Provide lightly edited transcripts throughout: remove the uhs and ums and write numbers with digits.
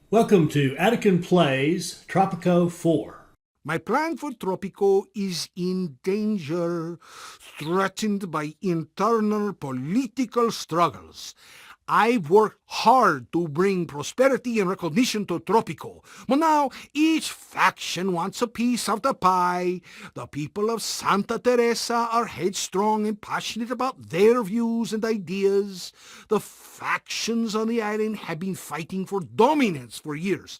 Welcome to Attican Plays Tropico 4. My plan for Tropico is in danger, threatened by internal political struggles. I've worked hard to bring prosperity and recognition to Tropico, but now each faction wants a piece of the pie. The people of Santa Teresa are headstrong and passionate about their views and ideas. The factions on the island have been fighting for dominance for years.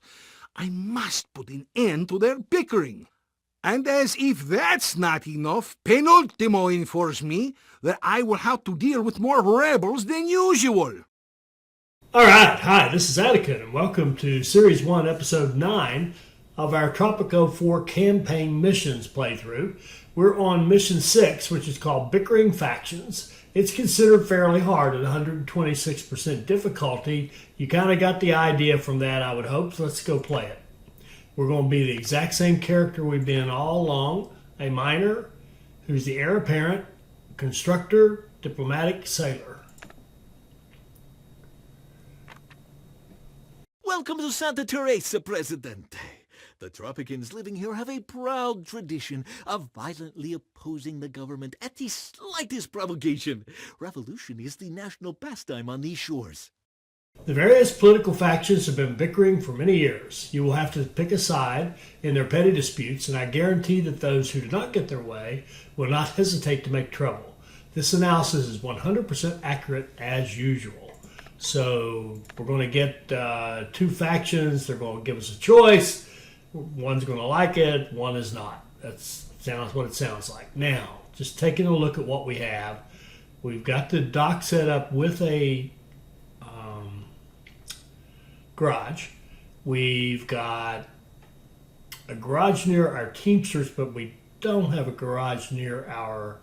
I must put an end to their bickering. And as if that's not enough, Penultimo informs me that I will have to deal with more rebels than usual. Alright, hi, this is Attican, and welcome to Series 1, Episode 9 of our Tropico 4 Campaign Missions playthrough. We're on Mission 6, which is called Bickering Factions. It's considered fairly hard at 126% difficulty. You kind of got the idea from that, I would hope, so let's go play it. We're going to be the exact same character we've been all along, a miner who's the heir apparent, constructor, diplomatic, sailor. Welcome to Santa Teresa, Presidente. The Tropicans living here have a proud tradition of violently opposing the government at the slightest provocation. Revolution is the national pastime on these shores. The various political factions have been bickering for many years. You will have to pick a side in their petty disputes, and I guarantee that those who do not get their way will not hesitate to make trouble. This analysis is 100% accurate as usual. So we're going to get two factions. They're going to give us a choice. One's going to like it, one is not. That's what it sounds like. Now, just taking a look at what we have, we've got the dock set up with a garage. We've got a garage near our Teamsters, but we don't have a garage near our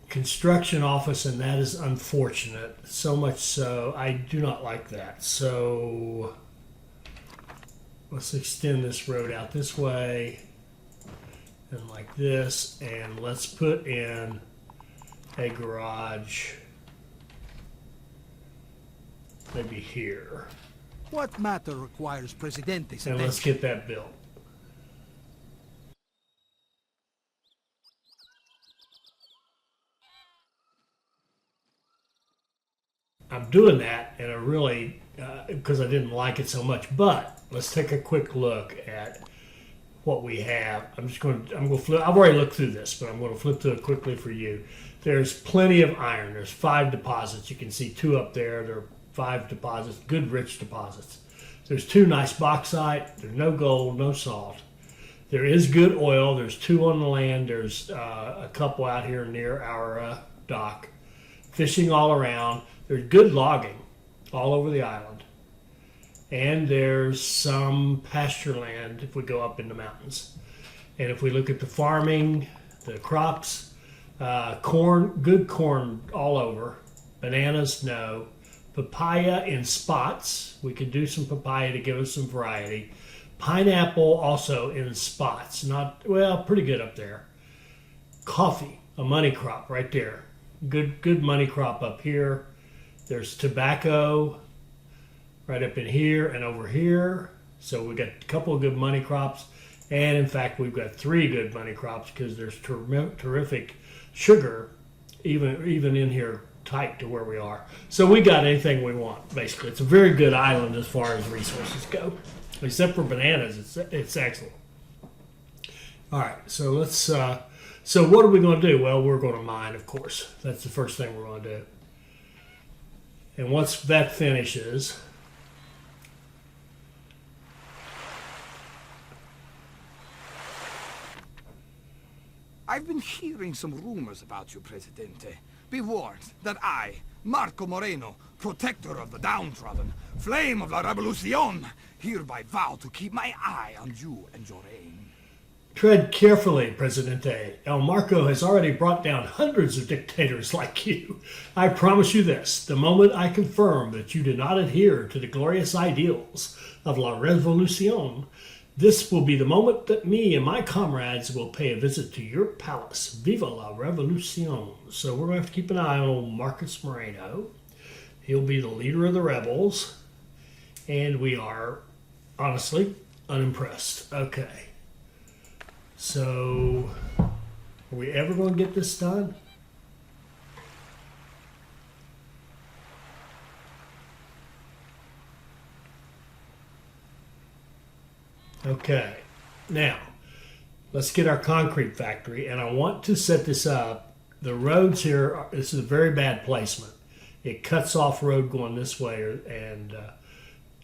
construction office, and that is unfortunate. So much so, I do not like that. So let's extend this road out this way and like this, and let's put in a garage maybe here. What matter requires Presidente's and attention? let's get that built. I'm doing that, and I really, because I didn't like it so much. But let's take a quick look at what we have. I'm going to flip. I've already looked through this, but I'm going to flip through it quickly for you. There's plenty of iron. There's 5 deposits. You can see 2 up there. There are 5 deposits, good rich deposits. There's 2 nice bauxite. There's no gold, no salt. There is good oil. There's 2 on the land. There's a couple out here near our dock. Fishing all around. There's good logging all over the island. And there's some pasture land if we go up in the mountains. And if we look at the farming, the crops, corn, good corn all over. Bananas, no. Papaya in spots. We could do some papaya to give us some variety. Pineapple also in spots. Not, well, pretty good up there. Coffee, a money crop right there. Good money crop up here. There's tobacco right up in here and over here. So we got a couple of good money crops. And in fact, we've got 3 good money crops because there's terrific sugar even in here tight to where we are. So we got anything we want, basically. It's a very good island as far as resources go. Except for bananas, it's excellent. All right, so let's... So what are we going to do? Well, we're going to mine, of course. That's the first thing we're going to do. And once that finishes, I've been hearing some rumors about you, Presidente. Be warned that I, Marco Moreno, protector of the downtrodden, flame of la revolucion, hereby vow to keep my eye on you and your reign. tread carefully, Presidente. El Marco has already brought down hundreds of dictators like you. I promise you this, the moment I confirm that you do not adhere to the glorious ideals of La Revolucion, this will be the moment that me and my comrades will pay a visit to your palace. Viva la Revolucion. So we're going to have to keep an eye on old Marcus Moreno. He'll be the leader of the rebels. And we are honestly, unimpressed. Okay. So, are we ever going to get this done? Okay. Now, let's get our concrete factory, and I want to set this up. The roads here, this is a very bad placement. It cuts off road going this way, and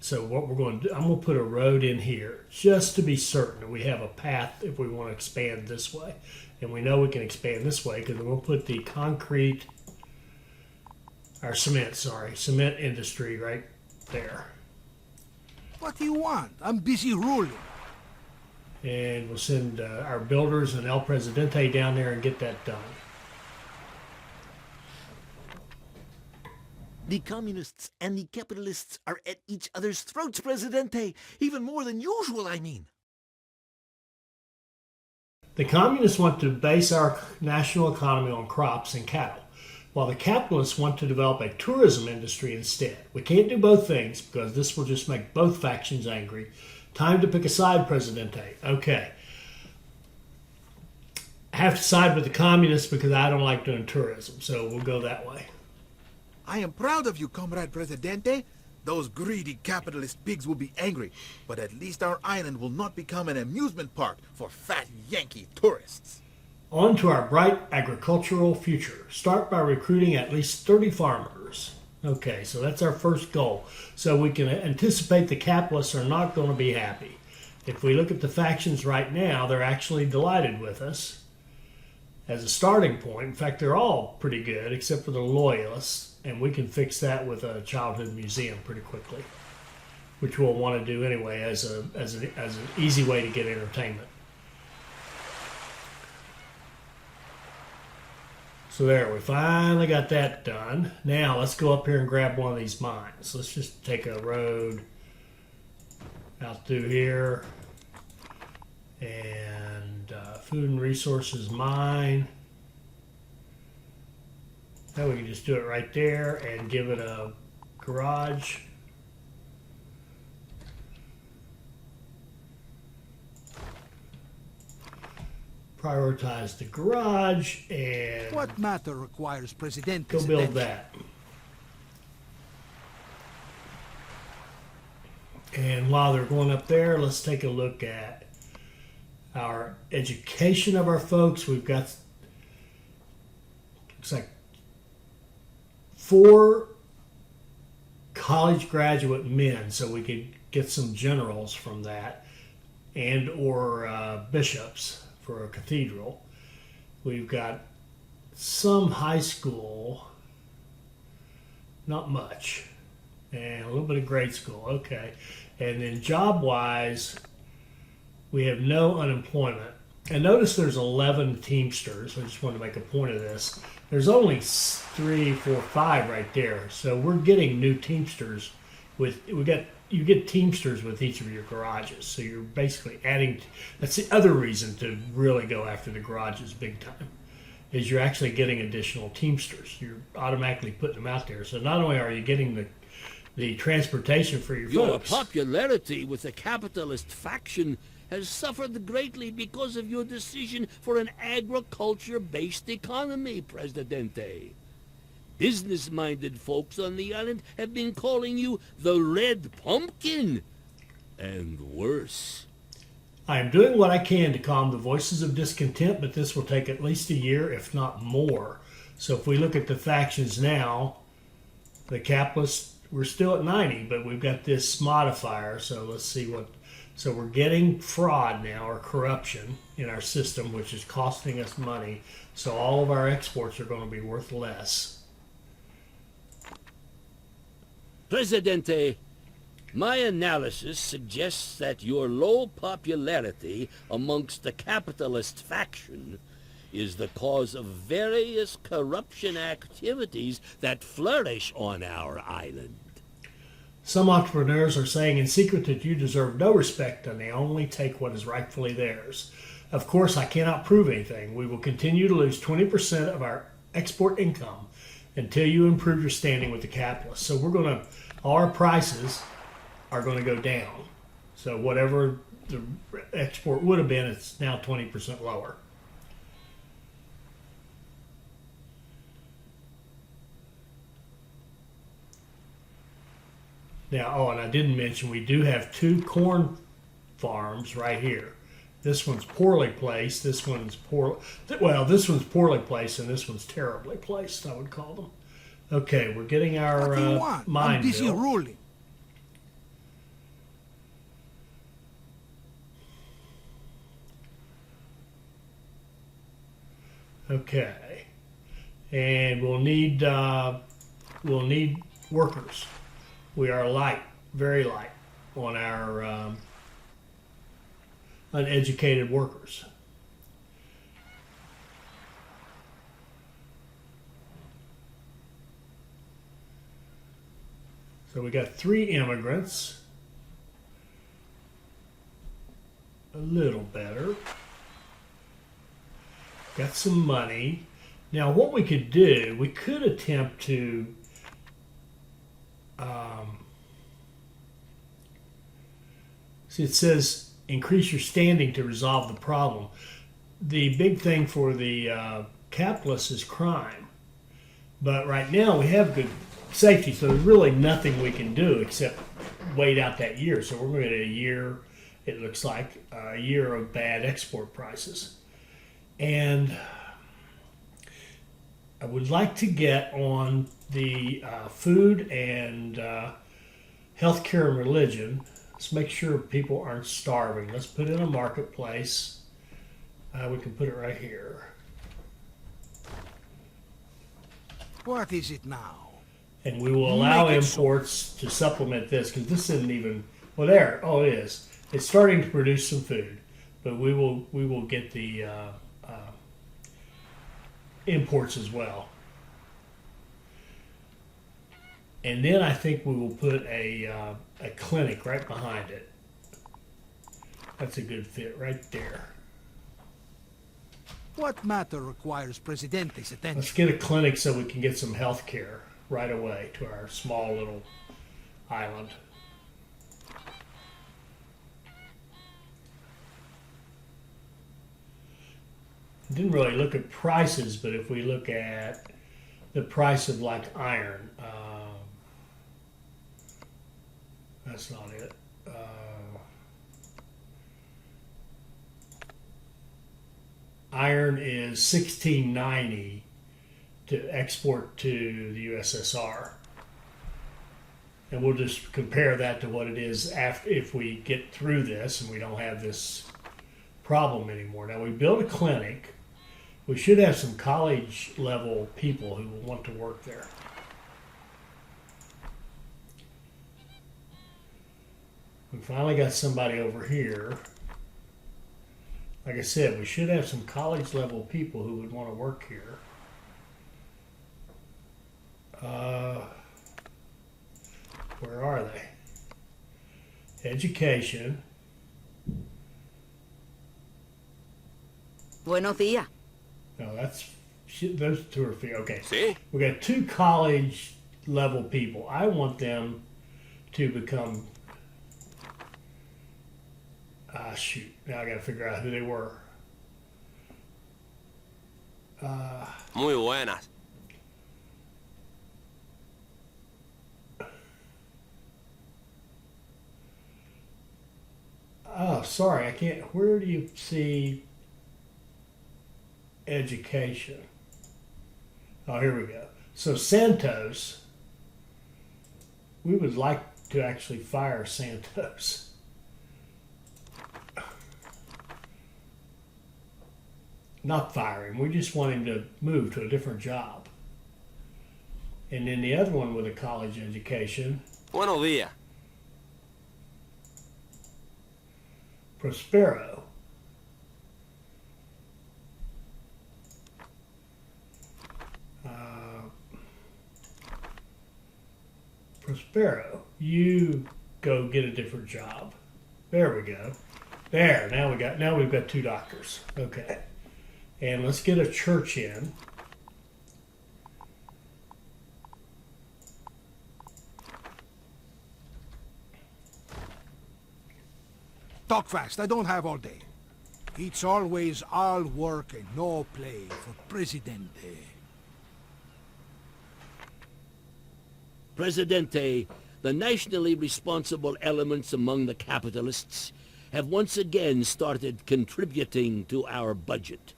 so what we're going to do, I'm going to put a road in here just to be certain that we have a path if we want to expand this way. And we know we can expand this way because we're going to put the cement industry right there. What do you want? I'm busy ruling. And we'll send our builders and El Presidente down there and get that done. The communists and the capitalists are at each other's throats, Presidente. Even more than usual, I mean. The communists want to base our national economy on crops and cattle, while the capitalists want to develop a tourism industry instead. We can't do both things because this will just make both factions angry. Time to pick a side, Presidente. Okay. I have to side with the communists because I don't like doing tourism, so we'll go that way. I am proud of you, Comrade Presidente. Those greedy capitalist pigs will be angry, but at least our island will not become an amusement park for fat Yankee tourists. On to our bright agricultural future. Start by recruiting at least 30 farmers. Okay, so that's our first goal. So we can anticipate the capitalists are not going to be happy. If we look at the factions right now, they're actually delighted with us as a starting point. In fact, they're all pretty good except for the loyalists. And we can fix that with a childhood museum pretty quickly, which we'll want to do anyway as an easy way to get entertainment. So there, we finally got that done. Now let's go up here and grab one of these mines. Let's just take a road out through here, and food and resources mine. Now we can just do it right there and give it a garage. Prioritize the garage and What matter requires Presidente? go build that. And while they're going up there, let's take a look at our education of our folks. We've got, looks like 4 college graduate men, so we could get some generals from that, and or bishops for a cathedral. We've got some high school, not much, and a little bit of grade school. Okay, and then job-wise, we have no unemployment. And notice there's 11 Teamsters. I just want to make a point of this. There's only 3, 4, 5 right there. So we're getting new Teamsters you get Teamsters with each of your garages. So you're basically adding, that's the other reason to really go after the garages big time, is you're actually getting additional Teamsters. You're automatically putting them out there. So not only are you getting the transportation for your Your folks. popularity with the capitalist faction has suffered greatly because of your decision for an agriculture-based economy, Presidente. Business-minded folks on the island have been calling you the Red Pumpkin, and worse. I am doing what I can to calm the voices of discontent, but this will take at least a year, if not more. So if we look at the factions now, the capitalists, we're still at 90, but we've got this modifier. So let's see what. So we're getting fraud now, or corruption, in our system, which is costing us money. So all of our exports are going to be worth less. Presidente, my analysis suggests that your low popularity amongst the capitalist faction is the cause of various corruption activities that flourish on our island. Some entrepreneurs are saying in secret that you deserve no respect and they only take what is rightfully theirs. Of course, I cannot prove anything. We will continue to lose 20% of our export income until you improve your standing with the capitalists. So our prices are going to go down. So whatever the export would have been, it's now 20% lower. Now, oh, and I didn't mention we do have 2 corn farms right here. This one's poorly placed. This one's this one's poorly placed, and this one's terribly placed, I would call them. Okay, we're getting our What do you want? mine I'm busy bill. ruling. Okay, and we'll need workers. We are light, very light, on our uneducated workers. So we got 3 immigrants. A little better. Got some money. Now what we could do, we could attempt to see, it says increase your standing to resolve the problem. The big thing for the capitalists is crime. But right now we have good safety, so there's really nothing we can do except wait out that year. So we're going to get a year, it looks like, a year of bad export prices. And I would like to get on the food and healthcare and religion. Let's make sure people aren't starving. Let's put in a marketplace. We can put it right here. What is it now? And we will allow Make it so. imports to supplement this, because this isn't even, well, there, oh, it is. It's starting to produce some food, but we will get the imports as well. And then I think we will put a clinic right behind it. That's a good fit right there. What matter requires Presidente's attention? Let's get a clinic so we can get some health care right away to our small little island. Didn't really look at prices, but if we look at the price of like iron, that's not it. Iron is $16.90 to export to the USSR. And we'll just compare that to what it is after, if we get through this and we don't have this problem anymore. Now we built a clinic. We should have some college level people who will want to work there. We finally got somebody over here. Like I said, we should have some college level people who would want to work here. Where are they? Education. Buenos días. No, those 2 are free. Okay. See? We got 2 college level people. I want them to become. Shoot. Now I got to figure out who they were. Muy buenas. Oh, sorry. I can't. Where do you see education? Oh, here we go. So Santos, we would like to actually fire Santos. Not fire him. We just want him to move to a different job. And then the other one with a college education, Buenos días. Prospero. Prospero, you go get a different job. There we go. There, now we've got 2 doctors. Okay. And let's get a church in. Talk fast, I don't have all day. It's always all work and no play for Presidente. Presidente, the nationally responsible elements among the capitalists have once again started contributing to our budget.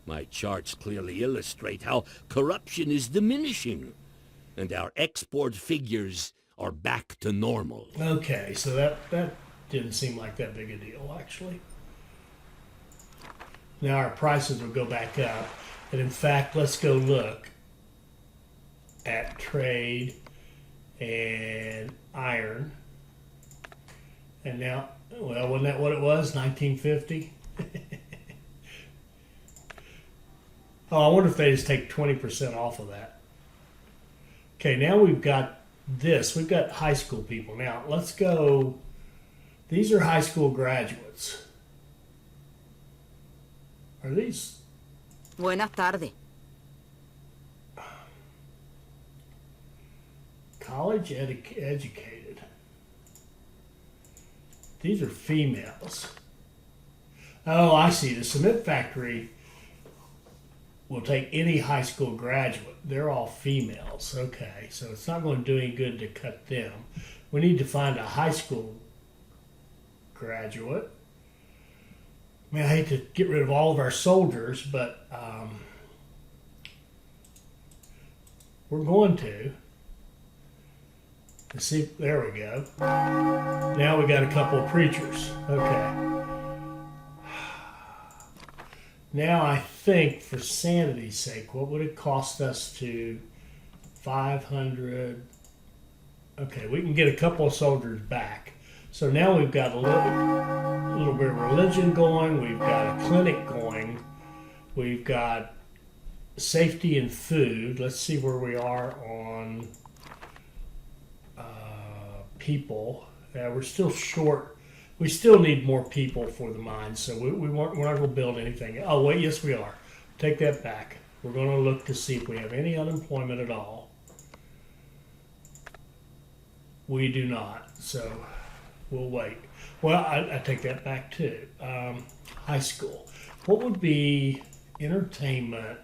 My charts clearly illustrate how corruption is diminishing, and our export figures are back to normal. Okay, so that didn't seem like that big a deal, actually. Now our prices will go back up. And in fact, let's go look at trade and iron. And now, well, wasn't that what it was, 1950? Oh, I wonder if they just take 20% off of that. Okay, now we've got this. We've got high school people. Now, let's go. These are high school graduates. Are these? Buenas tardes. College educated. These are females. Oh, I see. The cement factory will take any high school graduate. They're all females. Okay, so it's not going to do any good to cut them. We need to find a high school graduate. I mean, I hate to get rid of all of our soldiers, but we're going to. Let's see, there we go. Now we got a couple of preachers. Okay. Now I think, for sanity's sake, what would it cost us to 500? Okay, we can get a couple of soldiers back. So now we've got a little bit of religion going. We've got a clinic going. We've got safety and food. Let's see where we are on people. We're still short. We still need more people for the mines, so we're not going to build anything. Oh, wait, yes, we are. Take that back. We're going to look to see if we have any unemployment at all. We do not, so we'll wait. Well, I take that back too. High school. What would be entertainment?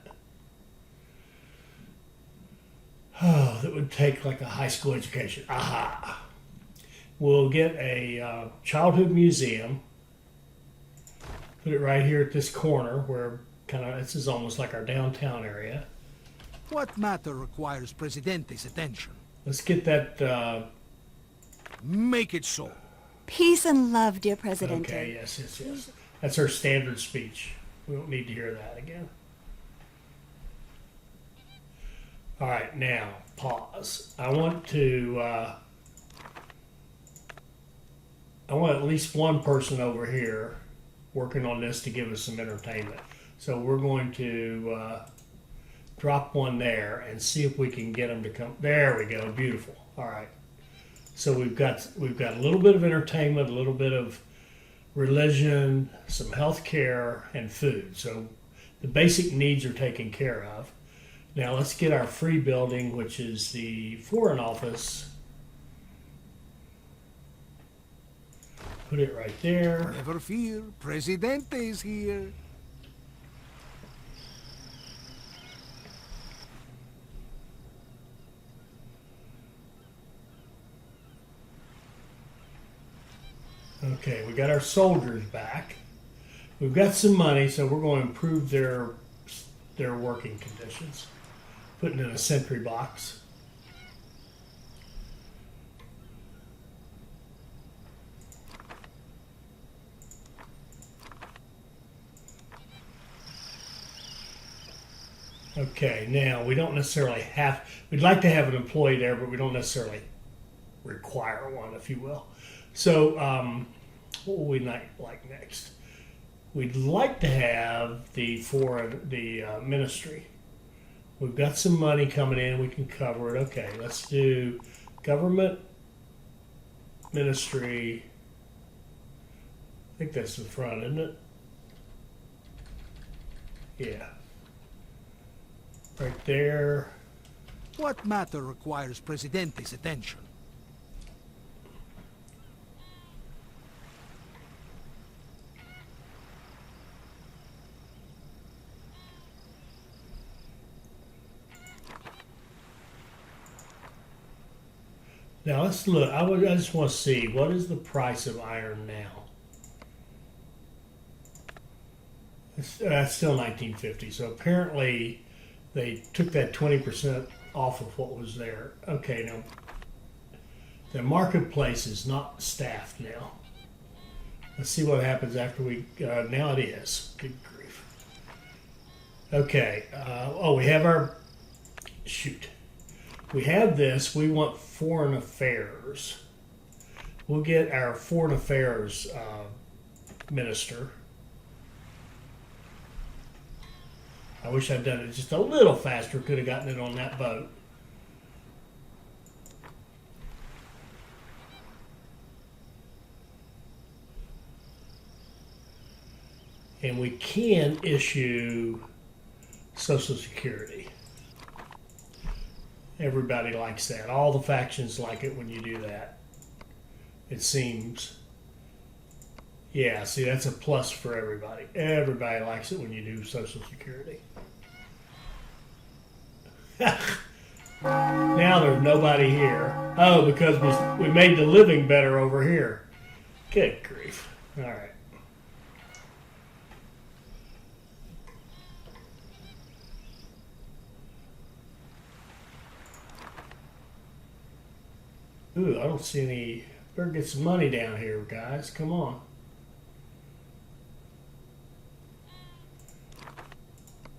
Oh, that would take like a high school education. Aha. We'll get a childhood museum. Put it right here at this corner where this is almost like our downtown area. What matter requires Presidente's attention? Let's get that. Make it so. Peace and love, dear Presidente. Okay, yes. That's her standard speech. We don't need to hear that again. All right, now, pause. I want at least one person over here working on this to give us some entertainment. So we're going to drop one there and see if we can get them to come. There we go, beautiful. All right. So we've got a little bit of entertainment, a little bit of religion, some health care, and food. So the basic needs are taken care of. Now let's get our free building, which is the Foreign Office. Put it right there. Never fear, Presidente is here. Okay, we got our soldiers back. We've got some money, so we're going to improve their working conditions. Putting in a sentry box. Okay, now we don't necessarily we'd like to have an employee there, but we don't necessarily require one, if you will. So, what would we like next? We'd like to have the ministry. We've got some money coming in, we can cover it. Okay, let's do government, ministry. I think that's the front, isn't it? Yeah. Right there. What matter requires Presidente's attention? Now let's look. I just want to see what is the price of iron now. It's still 1950. So apparently they took that 20% off of what was there. Okay, now the marketplace is not staffed now. Let's see what happens after we. Now it is. Good grief. Okay. Oh, we have our. Shoot. We have this. We want foreign affairs. We'll get our foreign affairs minister. I wish I'd done it just a little faster. Could have gotten it on that boat. And we can issue Social Security. Everybody likes that. All the factions like it when you do that. It seems. Yeah, see, that's a plus for everybody. Everybody likes it when you do Social Security. Now there's nobody here. Oh, because we made the living better over here. Good grief. All right. Ooh, I don't see any. Better get some money down here, guys. Come on.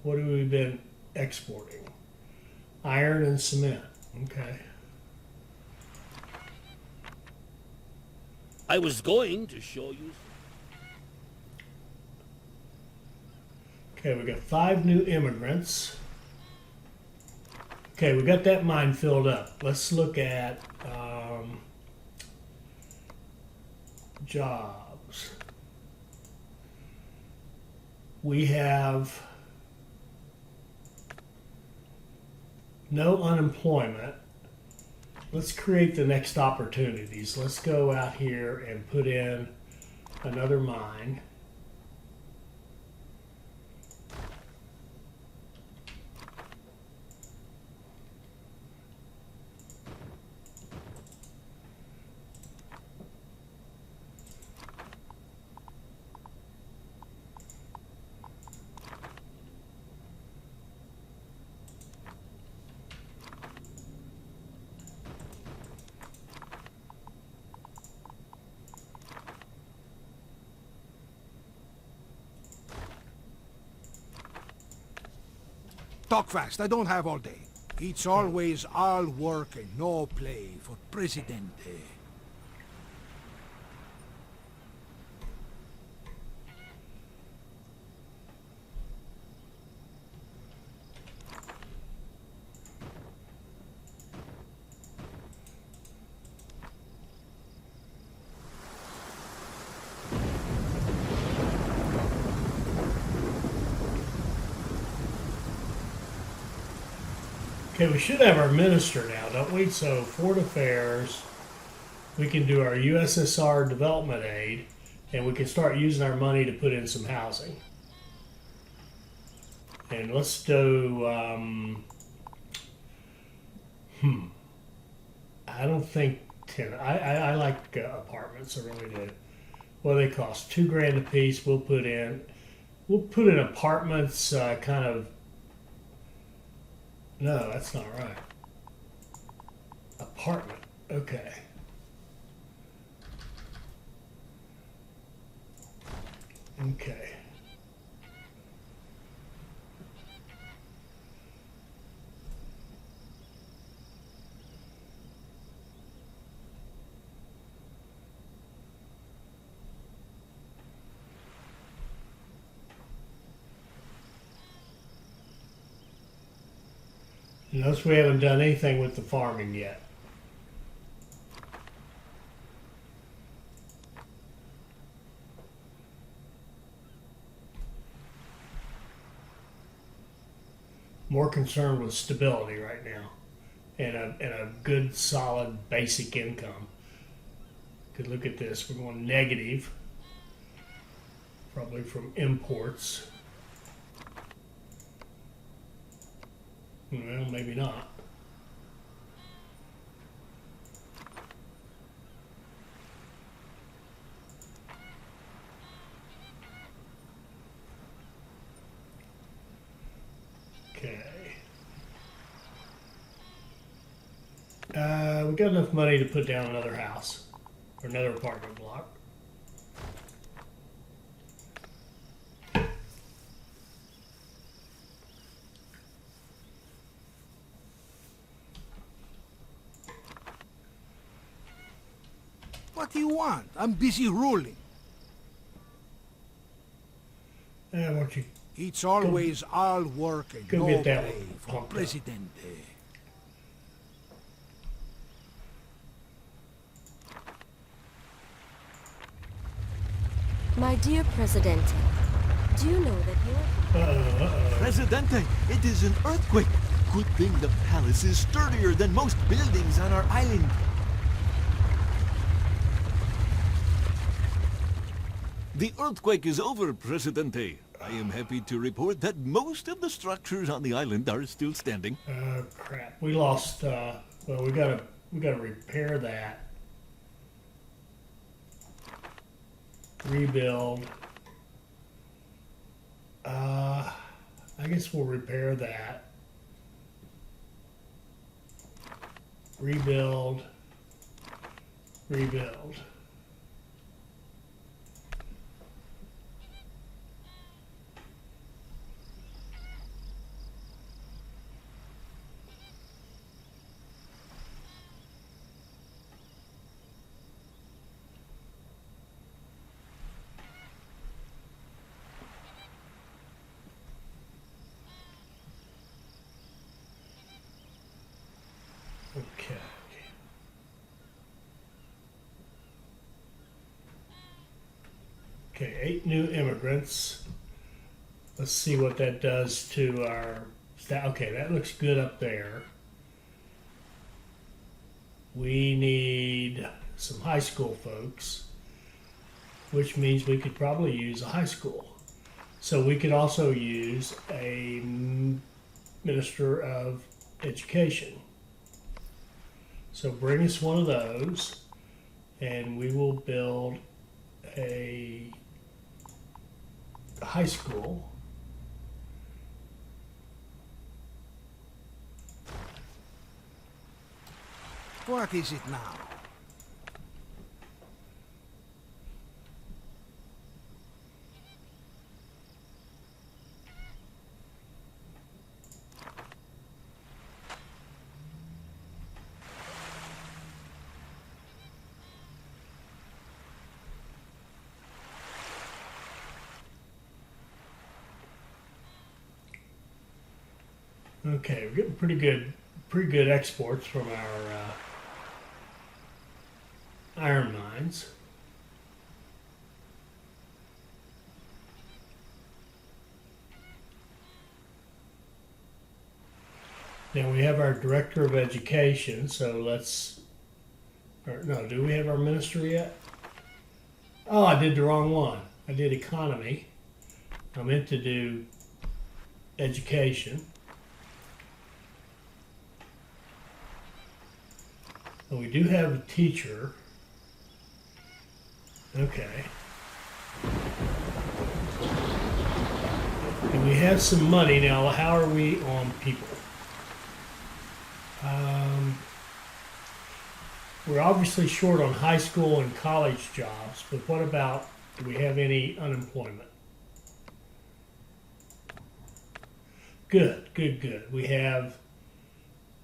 What have we been exporting? Iron and cement. Okay. I was going to show you. Okay, we got 5 new immigrants. Okay, we got that mine filled up. Let's look at jobs. We have no unemployment. Let's create the next opportunities. Let's go out here and put in another mine. Talk fast, I don't have all day. It's always all work and no play for Presidente. Okay, we should have our minister now, don't we? So, Foreign Affairs, we can do our USSR development aid, and we can start using our money to put in some housing. And let's do, I don't think 10. I like apartments, I really do. What do they cost? $2,000 a piece. We'll put in apartments, kind of. No, that's not right. Apartment. Okay. Okay. Notice we haven't done anything with the farming yet. More concerned with stability right now and a good solid basic income. Could look at this. We're going negative, probably from imports. Well, maybe not. we got enough money to put down another house or another apartment block. What do you want? I'm busy ruling. And why don't you It's always all work and go no get that play one for pumped up. Presidente. My dear Presidente, do you know that you're... Presidente, it is an earthquake. Good thing the palace is sturdier than most buildings on our island. The earthquake is over, Presidente. I am happy to report that most of the structures on the island are still standing. Crap. We lost, well, we gotta repair that. Rebuild. I guess we'll repair that. Rebuild. Rebuild. Okay. Okay, 8 new immigrants. Let's see what that does to our staff. Okay, that looks good up there. We need some high school folks, which means we could probably use a high school. So we could also use a minister of education. So bring us one of those, and we will build a high school. What is it now? Okay, we're getting pretty good exports from our iron mines. Now we have our director of education, so let's, or no, do we have our minister yet? Oh, I did the wrong one. I did economy. I meant to do education. And we do have a teacher. Okay. And we have some money now. How are we on people? We're obviously short on high school and college jobs, but what about, do we have any unemployment? Good, good, good. We have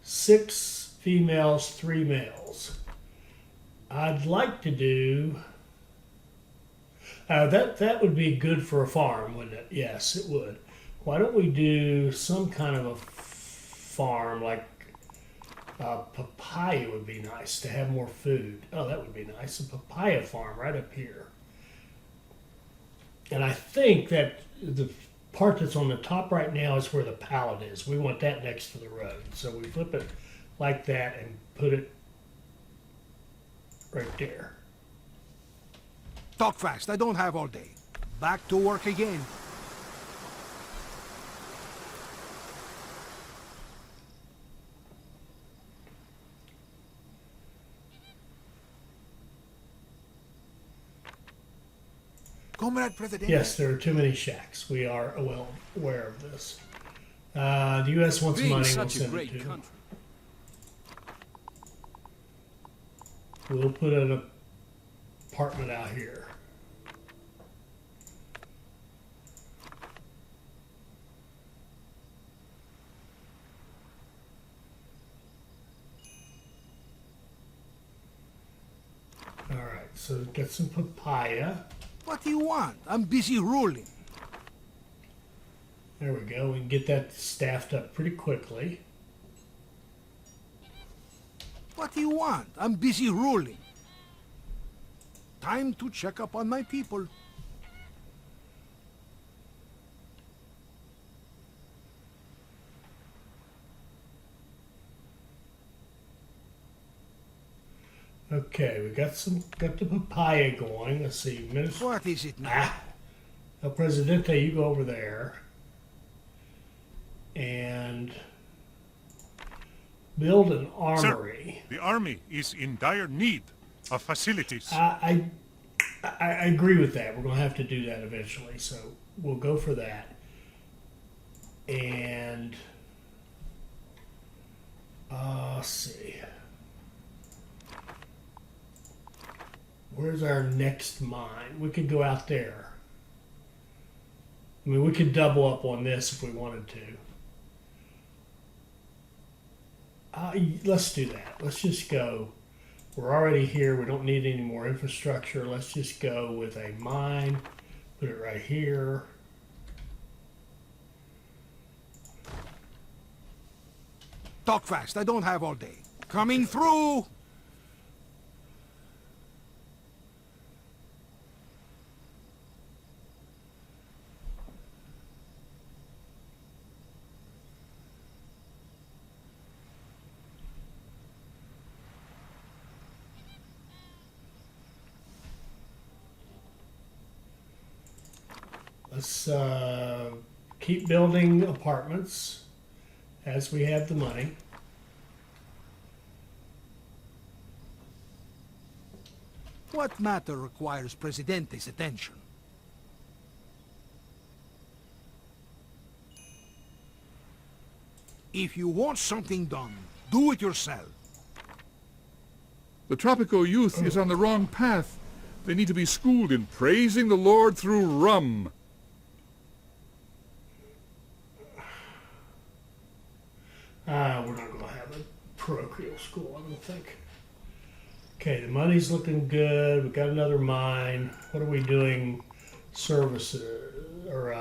6 females, 3 males. I'd like to do, that would be good for a farm, wouldn't it? Yes, it would. Why don't we do some kind of a farm, like papaya would be nice to have more food. Oh, that would be nice. A papaya farm right up here. And I think that the part that's on the top right now is where the pallet is. We want that next to the road. So we flip it like that and put it right there. Talk fast, I don't have all day. Back to work again. Comrade Presidente. Yes, there are too many shacks. We are well aware of this. The U.S. wants Being money. We'll such a send it great to them. country. We'll put an apartment out here. All right, so get some papaya. What do you want? I'm busy ruling. There we go. We can get that staffed up pretty quickly. What do you want? I'm busy ruling. Time to check up on my people. Okay, we got the papaya going. Let's see. What is it now? El Presidente, you go over there and build an armory. Sir, the army is in dire need of facilities. I agree with that. We're going to have to do that eventually, so we'll go for that. And let's see. Where's our next mine? We could go out there. I mean, we could double up on this if we wanted to. Let's do that. Let's just go. We're already here. We don't need any more infrastructure. Let's just go with a mine. Put it right here. Talk fast. I don't have all day. Coming through! Let's keep building apartments as we have the money. What matter requires Presidente's attention? If you want something done, do it yourself. The Tropico youth is on the wrong path. They need to be schooled in praising the Lord through rum. We're not going to have a parochial school, I don't think. Okay, the money's looking good. We've got another mine. What are we doing services or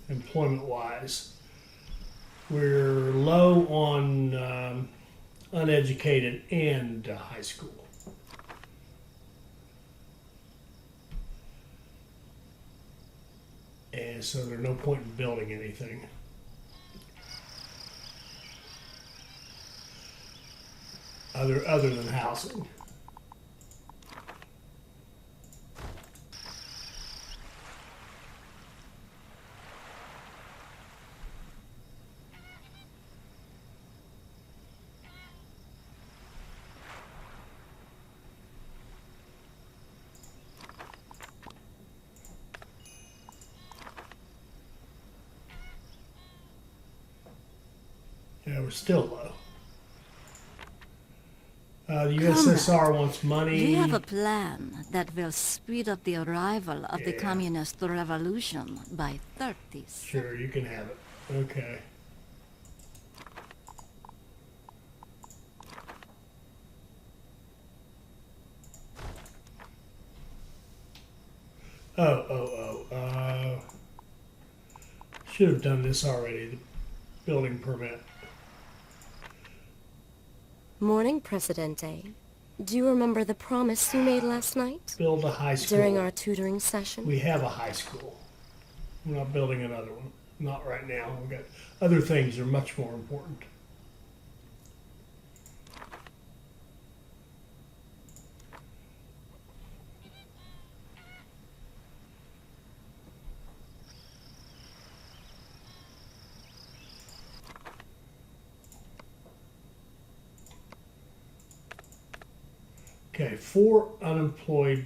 employment-wise? We're low on uneducated and high school. And so there's no point in building anything. Other than housing. Yeah, we're still low. The USSR wants money. Do you have a plan that will speed up the arrival of the communist revolution by 30s? Sure, you can have it. Okay. Should have done this already, the building permit. Morning, Presidente. Do you remember the promise you made last night? Build a high school. During our tutoring session? We have a high school. We're not building another one. Not right now. We've got other things that are much more important. Okay, 4 unemployed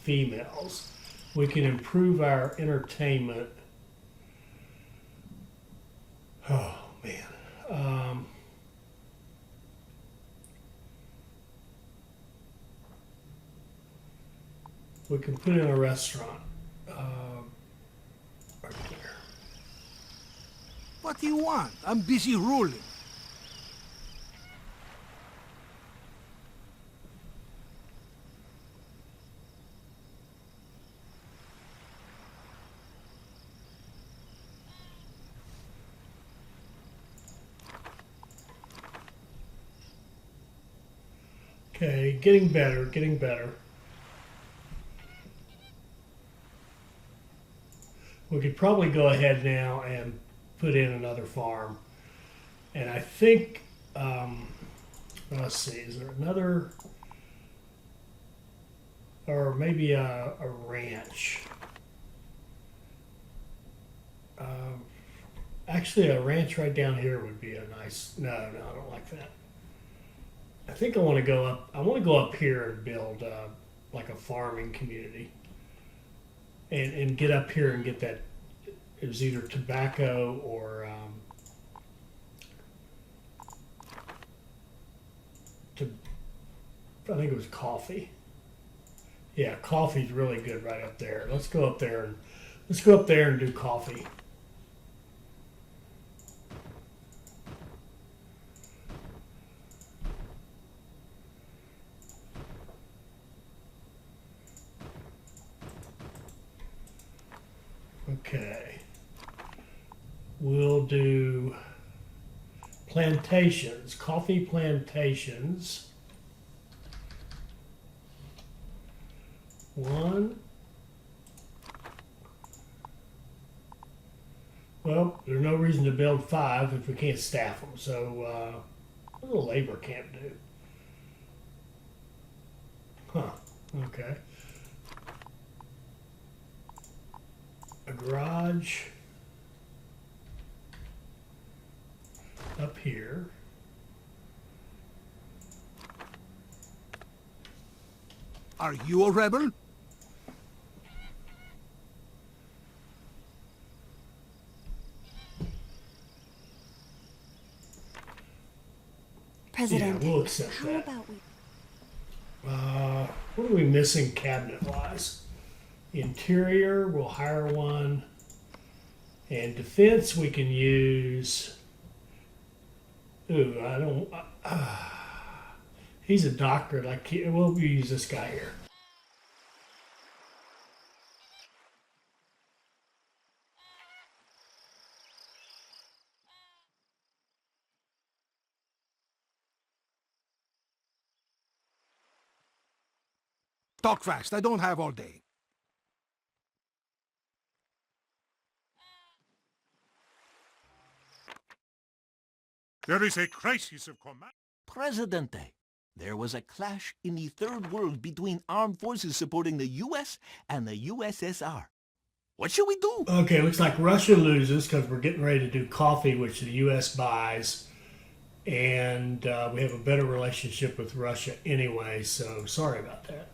females. We can improve our entertainment. Oh, man. We can put in a restaurant. Right there. What do you want? I'm busy ruling. Okay, getting better, getting better. We could probably go ahead now and put in another farm. And I think, let's see, is there another, or maybe a ranch? Actually, a ranch right down here would be a nice, no, I don't like that. I think I want to go up. I want to go up here and build like a farming community, and get up here and get that. It was either tobacco or I think it was coffee. Yeah, coffee's really good right up there. Let's go up there and do coffee. Okay, we'll do plantations, coffee plantations. One. Well, there's no reason to build 5 if we can't staff them. So, what will labor camp do? Huh, okay. A garage up here. Are you a rebel? President, Yeah, we'll accept how that. about we... What are we missing cabinet-wise? Interior, we'll hire one. And defense, we can use. Ooh, I don't. He's a doctor. Like we'll use this guy here. Talk fast. I don't have all day. There is a crisis of command. Presidente, there was a clash in the Third World between armed forces supporting the U.S. and the USSR. What should we do? Okay, looks like Russia loses because we're getting ready to do coffee, which the U.S. buys. And we have a better relationship with Russia anyway, so sorry about that.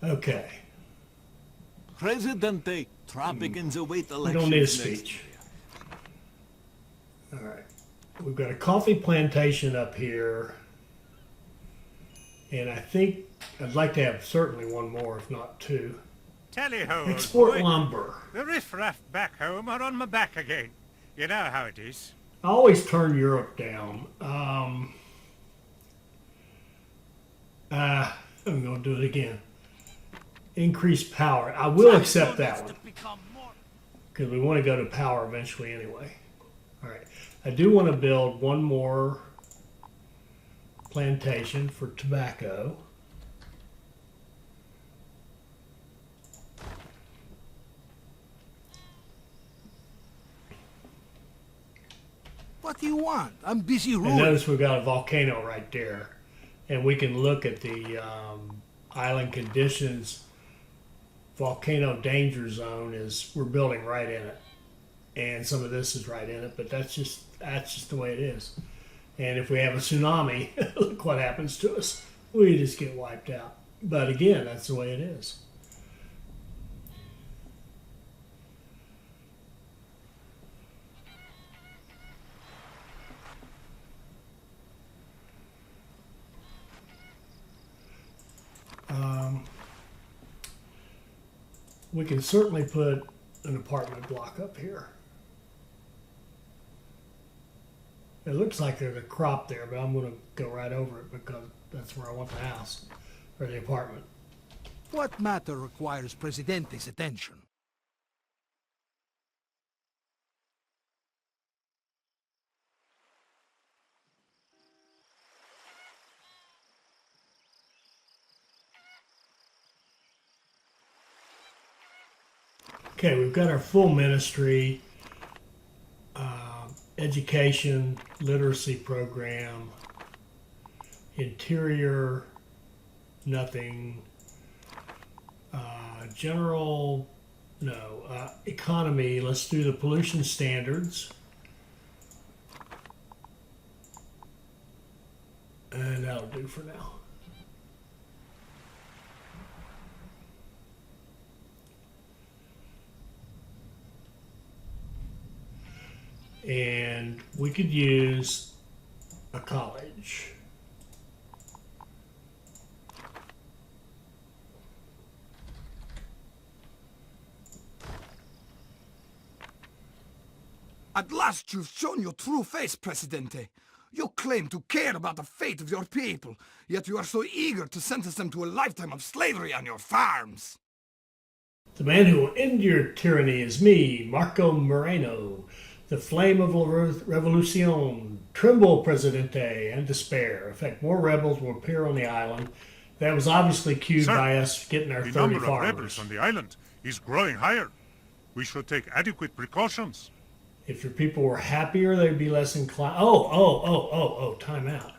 Okay. Presidente, Tropicans await We elections. don't need a next speech. year. All right. We've got a coffee plantation up here. And I think I'd like to have certainly one more, if not 2. Tally-ho, old Export boy. lumber. The riffraff back home are on my back again. You know how it is. I always turn Europe down. I'm going to do it again. Increase power. I will accept that one because we want to go to power eventually anyway. All right. I do want to build one more plantation for tobacco. What do you want? I'm busy And ruling. notice we've got a volcano right there. And we can look at the island conditions. Volcano danger zone is, we're building right in it. And some of this is right in it, but that's just the way it is. And if we have a tsunami, look what happens to us. We just get wiped out. But again, that's the way it is. we can certainly put an apartment block up here. It looks like there's a crop there, but I'm going to go right over it because that's where I want the house or the apartment. What matter requires Presidente's attention? Okay, we've got our full ministry, education, literacy program, interior, nothing, general, no, economy, let's do the pollution standards. And that'll do for now. And we could use a college. At last you've shown your true face, Presidente. You claim to care about the fate of your people, yet you are so eager to sentence them to a lifetime of slavery on your farms. The man who will end your tyranny is me, Marco Moreno, the flame of La Revolucion. Tremble, Presidente, and despair. In fact, more rebels will appear on the island. That was obviously cued by us getting our 30 farmers. The number of rebels on the island is growing higher. We should take adequate precautions. If your people were happier, they'd be less inclined. Time out.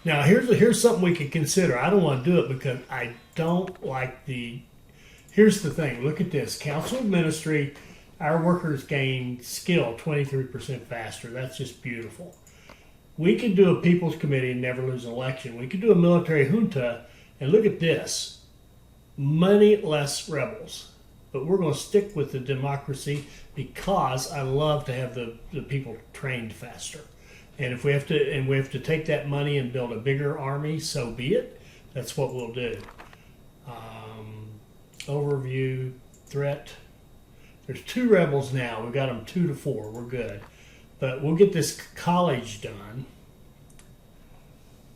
Now, here's something we could consider. I don't want to do it because I don't like the... Here's the thing. Look at this. Council of Ministry, our workers gain skill 23% faster. That's just beautiful. We could do a People's Committee and never lose an election. We could do a military junta, and look at this. Money, less rebels. But we're going to stick with the democracy because I love to have the people trained faster. And if we have to take that money and build a bigger army, so be it. That's what we'll do. Overview, threat. There's 2 rebels now. We've got them 2 to 4. We're good. But we'll get this college done.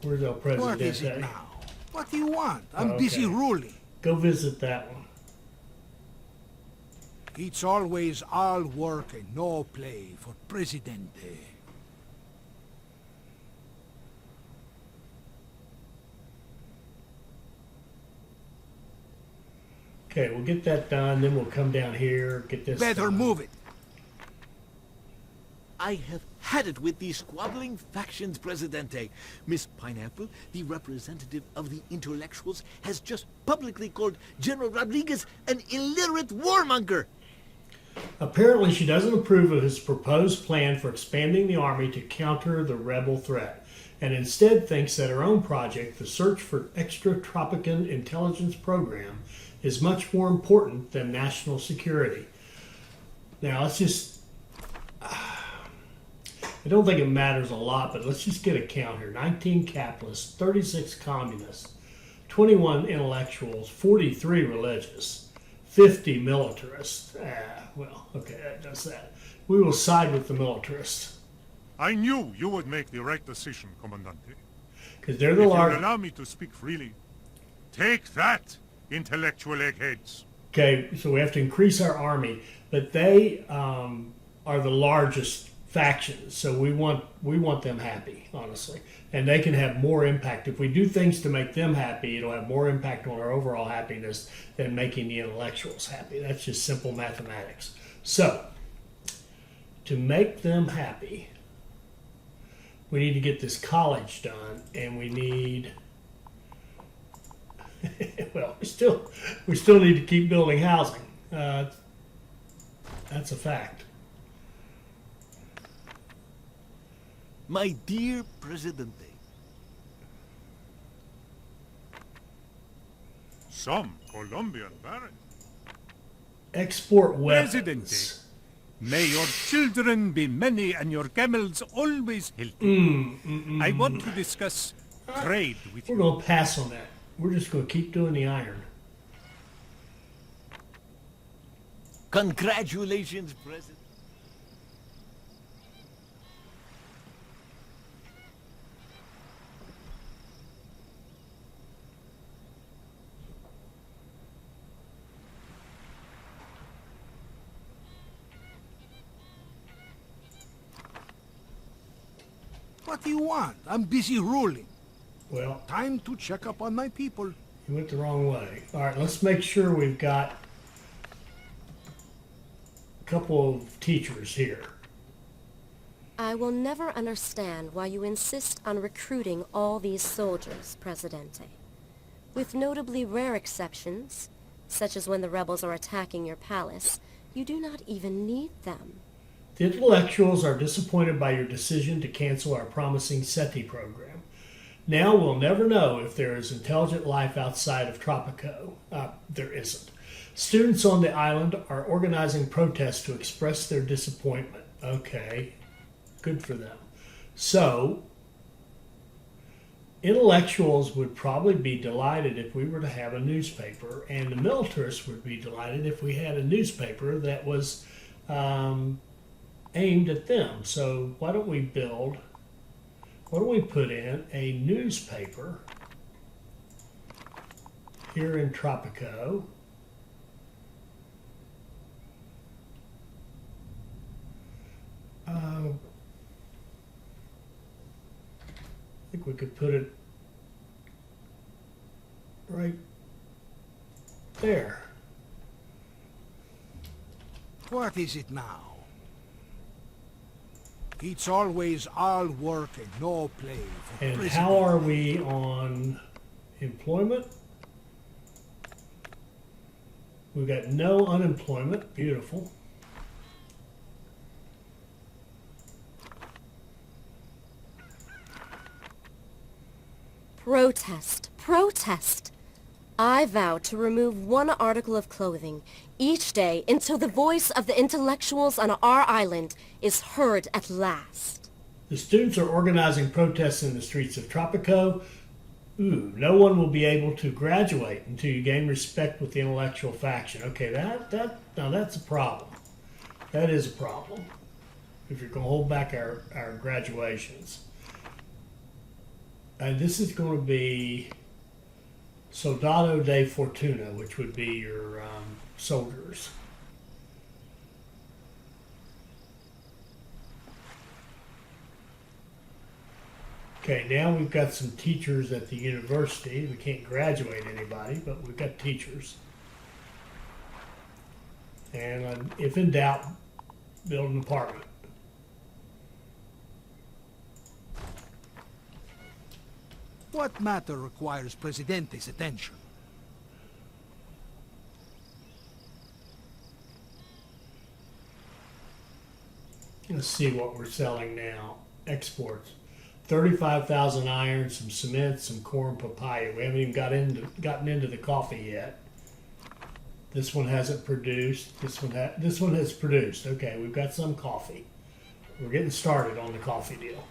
Where's our president? What is it now? What do you want? I'm busy ruling. Go visit that one. It's always all work and no play for Presidente. Okay, we'll get that done, then we'll come down here, get this Better done. move it. I have had it with these squabbling factions, Presidente. Miss Pineapple, the representative of the intellectuals, has just publicly called General Rodriguez an illiterate warmonger. Apparently, she doesn't approve of his proposed plan for expanding the army to counter the rebel threat, and instead thinks that her own project, the Search for Extratropican Intelligence Program, is much more important than national security. Now, let's just... I don't think it matters a lot, but let's just get a count here. 19 capitalists, 36 communists, 21 intellectuals, 43 religious, 50 militarists. Well, okay, that does that. We will side with the militarists. I knew you would make the right decision, Comandante. Because they're the large... If you allow me to speak freely, take that, intellectual eggheads. Okay, so we have to increase our army, but they are the largest factions, so we want them happy, honestly, and they can have more impact. If we do things to make them happy, it'll have more impact on our overall happiness than making the intellectuals happy. That's just simple mathematics. So, to make them happy, we need to get this college done, and we need... well, we still need to keep building housing. That's a fact. My dear Presidente. Some Colombian baron. Export weapons. Presidente, may your children be many and your camels always healthy. I want to discuss trade with you. We're going to pass on that. We're just going to keep doing the iron. Congratulations, President. What do you want? I'm busy ruling. Well, Time to check up on my people. you went the wrong way. All right, let's make sure we've got a couple of teachers here. I will never understand why you insist on recruiting all these soldiers, Presidente. With notably rare exceptions, such as when the rebels are attacking your palace, you do not even need them. The intellectuals are disappointed by your decision to cancel our promising SETI program. Now we'll never know if there is intelligent life outside of Tropico. There isn't. Students on the island are organizing protests to express their disappointment. Okay, good for them. So, intellectuals would probably be delighted if we were to have a newspaper, and the militarists would be delighted if we had a newspaper that was aimed at them. So why don't we put in a newspaper here in Tropico. I think we could put it right there. What is it now? It's always all work and no play for And President. how are we on employment? We've got no unemployment. Beautiful. Protest! Protest! I vow to remove one article of clothing each day until the voice of the intellectuals on our island is heard at last. The students are organizing protests in the streets of Tropico. Ooh, no one will be able to graduate until you gain respect with the intellectual faction. Okay, now that's a problem. That is a problem. If you're going to hold back our graduations. And this is going to be Soldado de Fortuna, which would be your soldiers. Okay, now we've got some teachers at the university. We can't graduate anybody, but we've got teachers. And if in doubt, build an apartment. What matter requires Presidente's attention? Let's see what we're selling now. Exports. 35,000 iron, some cement, some corn, papaya. We haven't even gotten into the coffee yet. This one hasn't produced. This one has produced. Okay, we've got some coffee. We're getting started on the coffee deal.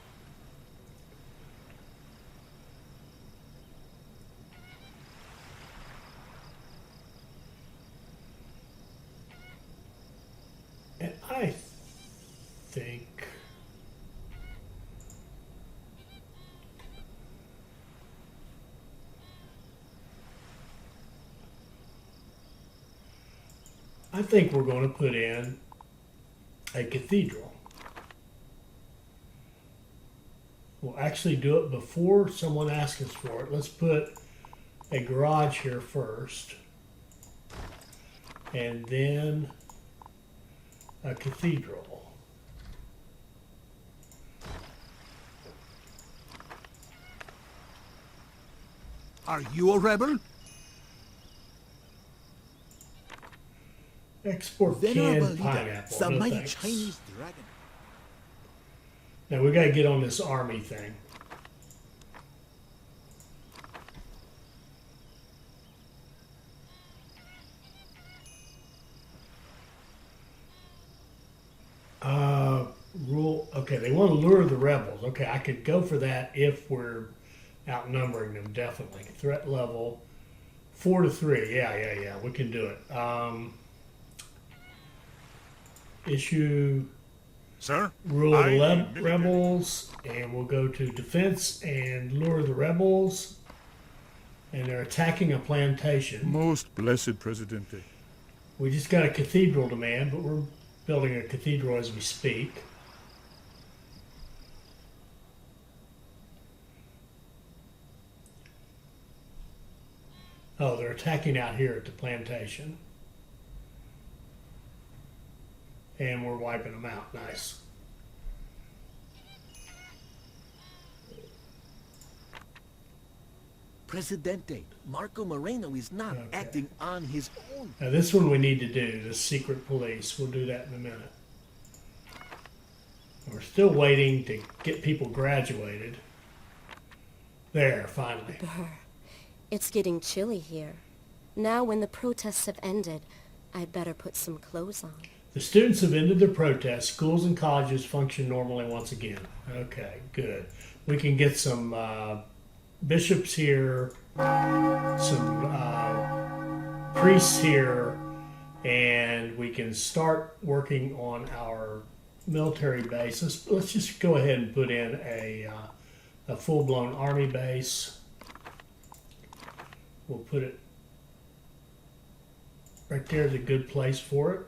And I think we're going to put in a cathedral. We'll actually do it before someone asks us for it. Let's put a garage here first, and then a cathedral. Are you a rebel? Export Venerable canned leader, pineapple. the No mighty thanks. Chinese dragon. Now we got to get on this army thing. Rule. Okay, they want to lure the rebels. Okay, I could go for that if we're outnumbering them. Definitely. Threat level 4 to 3. Yeah. We can do it. issue Sir, rule I, the military- rebels, and we'll go to defense and lure the rebels. And they're attacking a plantation. Most blessed Presidente. We just got a cathedral demand, but we're building a cathedral as we speak. Oh, they're attacking out here at the plantation. And we're wiping them out. Nice. Presidente, Marco Moreno is not acting on his own. Now this one we need to do, the secret police. We'll do that in a minute. We're still waiting to get people graduated. There, finally. Brr. It's getting chilly here. Now when the protests have ended, I'd better put some clothes on. The students have ended their protests. Schools and colleges function normally once again. Okay, good. We can get some bishops here, some priests here, and we can start working on our military base. Let's just go ahead and put in a full-blown army base. We'll put it right there is a good place for it.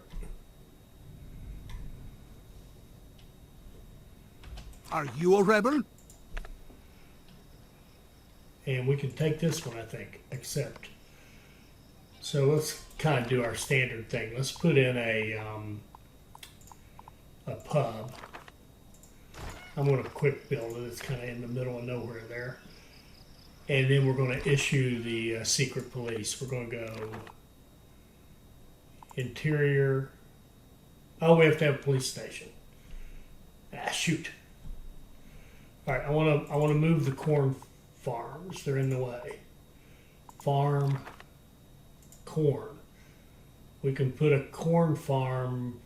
Are you a rebel? And we can take this one, I think, accept. So let's kind of do our standard thing. Let's put in a pub. I'm going to quick build it. It's kind of in the middle of nowhere there. And then we're going to issue the secret police. We're going to go interior. Oh, we have to have a police station. Ah, shoot. All right, I want to move the corn farms. They're in the way. Farm, corn. We can put a corn farm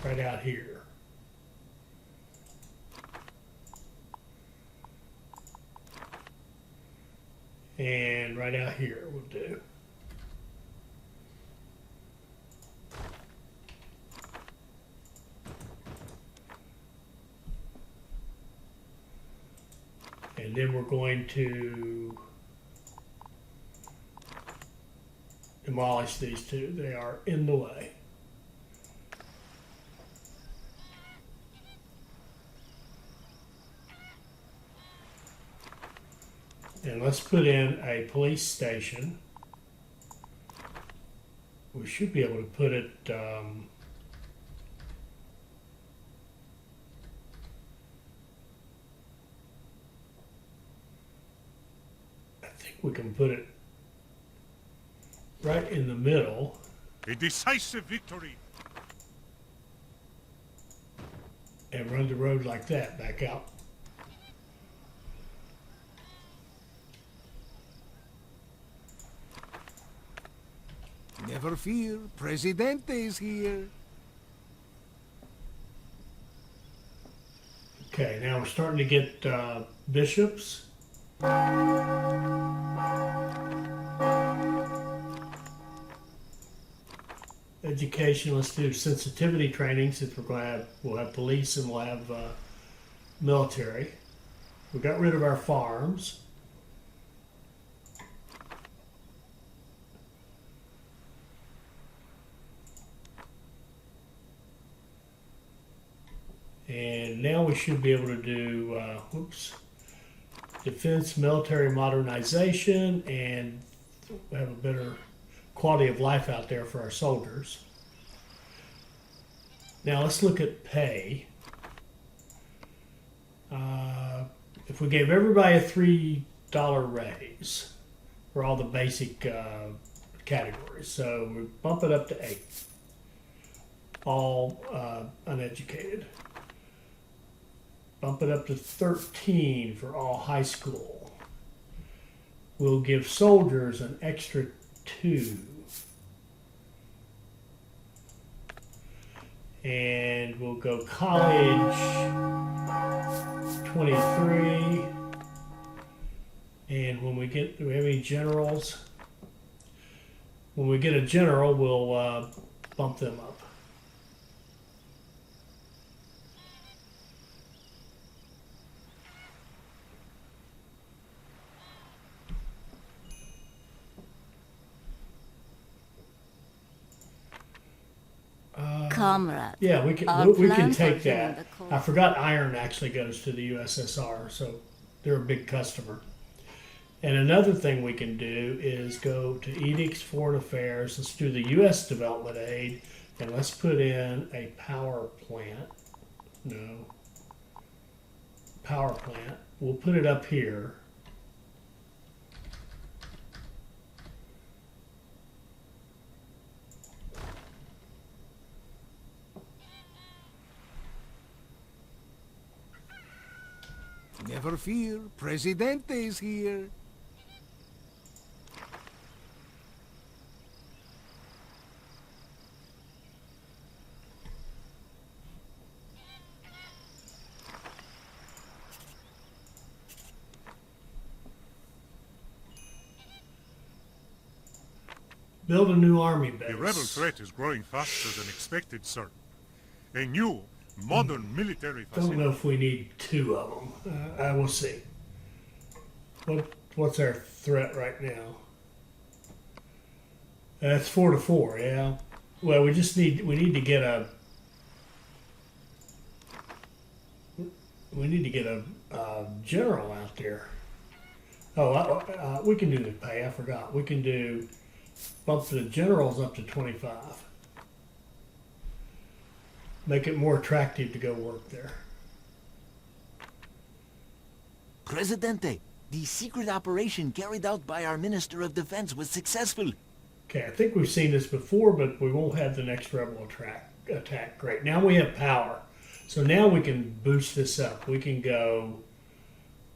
right out here. And right out here will do. And then we're going to demolish these two. They are in the way. And let's put in a police station. We should be able to put it I think we can put it right in the middle. A decisive victory. And run the road like that back out. Never fear, Presidente is here. Okay, now we're starting to get bishops. Education, let's do sensitivity training since we'll have police and we'll have military. We got rid of our farms. And now we should be able to do, defense, military modernization, and have a better quality of life out there for our soldiers. Now let's look at pay. If we gave everybody a $3 raise for all the basic categories, so we bump it up to 8, all uneducated. Bump it up to 13 for all high school. We'll give soldiers an extra 2. And we'll go college 23. And when we get, do we have any generals? when we get a general, we'll bump them up. Comrade. Yeah, we our can plans take are here in that. the cold. I forgot iron actually goes to the USSR, so they're a big customer. And another thing we can do is go to edicts, foreign affairs. Let's do the U.S. development aid, and let's put in a power plant. No. Power plant. We'll put it up here. Never fear, Presidente is here. Build a new army base. The rebel threat is growing faster than expected, sir. A new, modern military Don't facility. know if we need two of them. I will see. What's our threat right now? That's 4-4. Yeah. Well, we need to get a. We need to get a general out there. Oh, we can do the pay. I forgot. We can do bump the generals up to 25. Make it more attractive to go work there. Presidente, the secret operation carried out by our Minister of Defense was successful. Okay, I think we've seen this before, but we won't have the next rebel attack. Great. Now we have power. So now we can boost this up. We can go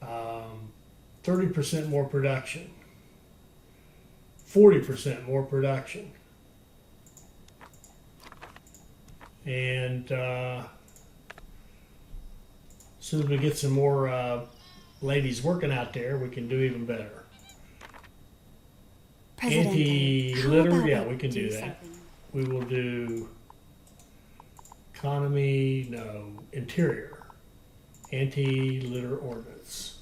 30% more production. 40% more production. And as soon as we get some more ladies working out there, we can do even better. Anti-litter, yeah, we can do that. We will do economy, no, interior. Anti-litter ordinance.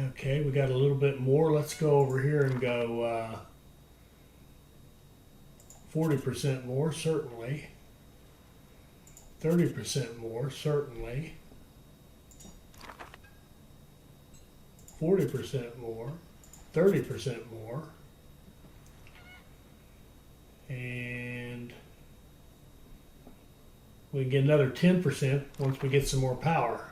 Okay, we got a little bit more. Let's go over here and go 40% more, certainly. 30% more, certainly. 40% more. 30% more. And we can get another 10% once we get some more power.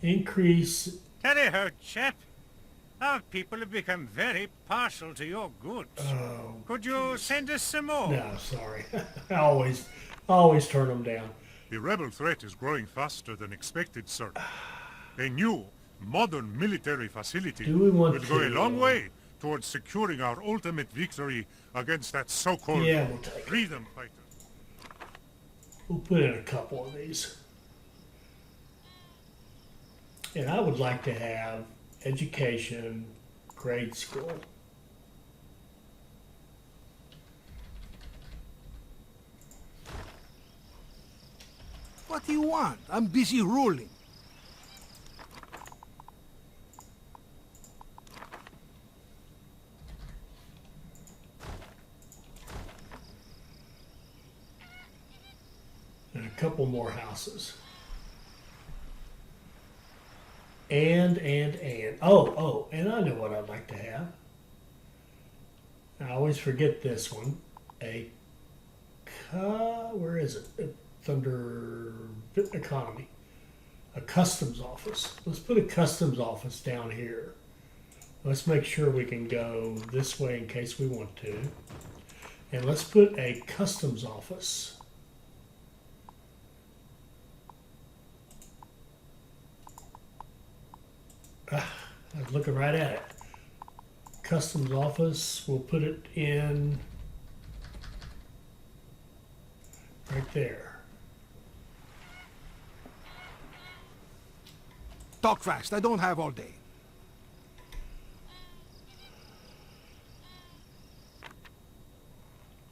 Increase. Tally ho, chap. Our people have become very partial to your goods. Oh, Could you send us some more? no, sorry. I always turn them down. The rebel threat is growing faster than expected, sir. A new, modern military facility Do we want would go a to, long way towards securing our ultimate victory against that so-called Yeah, we'll take it. freedom fighter. We'll put in a couple of these. And I would like to have education, grade school. What do you want? I'm busy ruling. And a couple more houses. And. And I know what I'd like to have. I always forget this one. Where is it? It's under economy. A customs office. Let's put a customs office down here. Let's make sure we can go this way in case we want to. And let's put a customs office. I was looking right at it. Customs office, we'll put it in right there. Talk fast. I don't have all day.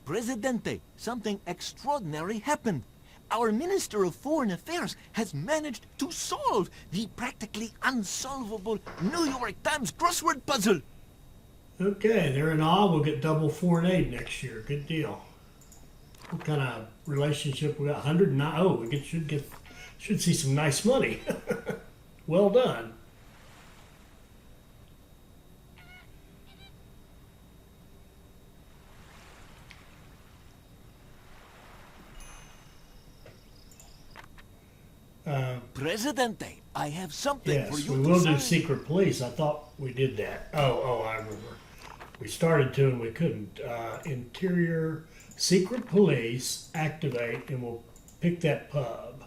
Presidente, something extraordinary happened. Our Minister of Foreign Affairs has managed to solve the practically unsolvable New York Times crossword puzzle. Okay, they're in awe. We'll get double foreign aid next year. Good deal. What kind of relationship we got? 109. Oh, we should see some nice money. Well done. Presidente, I have something for Yes, you we to will sign. do secret police. I thought we did that. Oh, I remember. We started to and we couldn't. Interior secret police activate, and we'll pick that pub.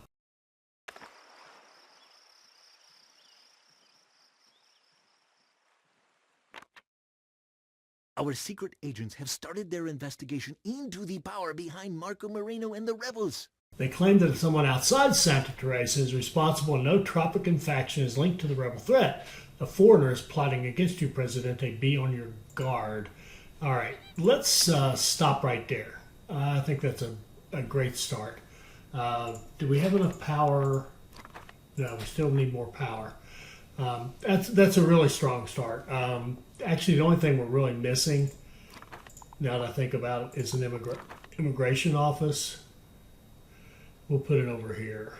Our secret agents have started their investigation into the power behind Marco Moreno and the rebels. They claim that someone outside Santa Teresa is responsible and no Tropican faction is linked to the rebel threat. A foreigner is plotting against you, Presidente. Be on your guard. All right, let's stop right there. I think that's a great start. Do we have enough power? No, we still need more power. That's a really strong start. Actually, the only thing we're really missing, now that I think about it, is an immigration office. We'll put it over here.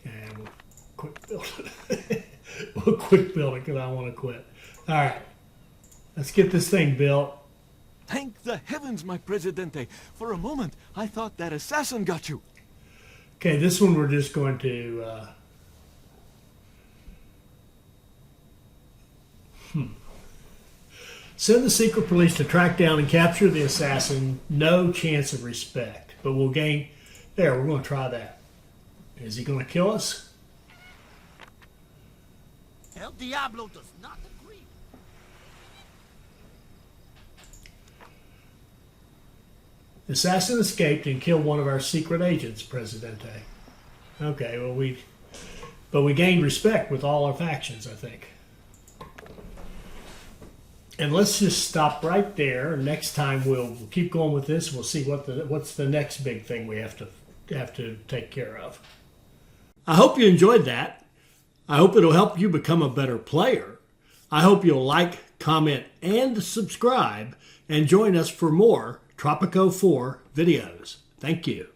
And we'll quit building. We'll quit building because I want to quit. All right, let's get this thing built. Thank the heavens, my Presidente. For a moment, I thought that assassin got you. Okay, this one we're just going to send the secret police to track down and capture the assassin. No chance of respect, but we'll gain. There, we're going to try that. Is he going to kill us? El Diablo does not agree. The assassin escaped and killed one of our secret agents, Presidente. Okay, well we gained respect with all our factions, I think. And let's just stop right there. Next time we'll keep going with this. We'll see what's the next big thing we have to take care of. I hope you enjoyed that. I hope it'll help you become a better player. I hope you'll like, comment, and subscribe, and join us for more Tropico 4 videos. Thank you.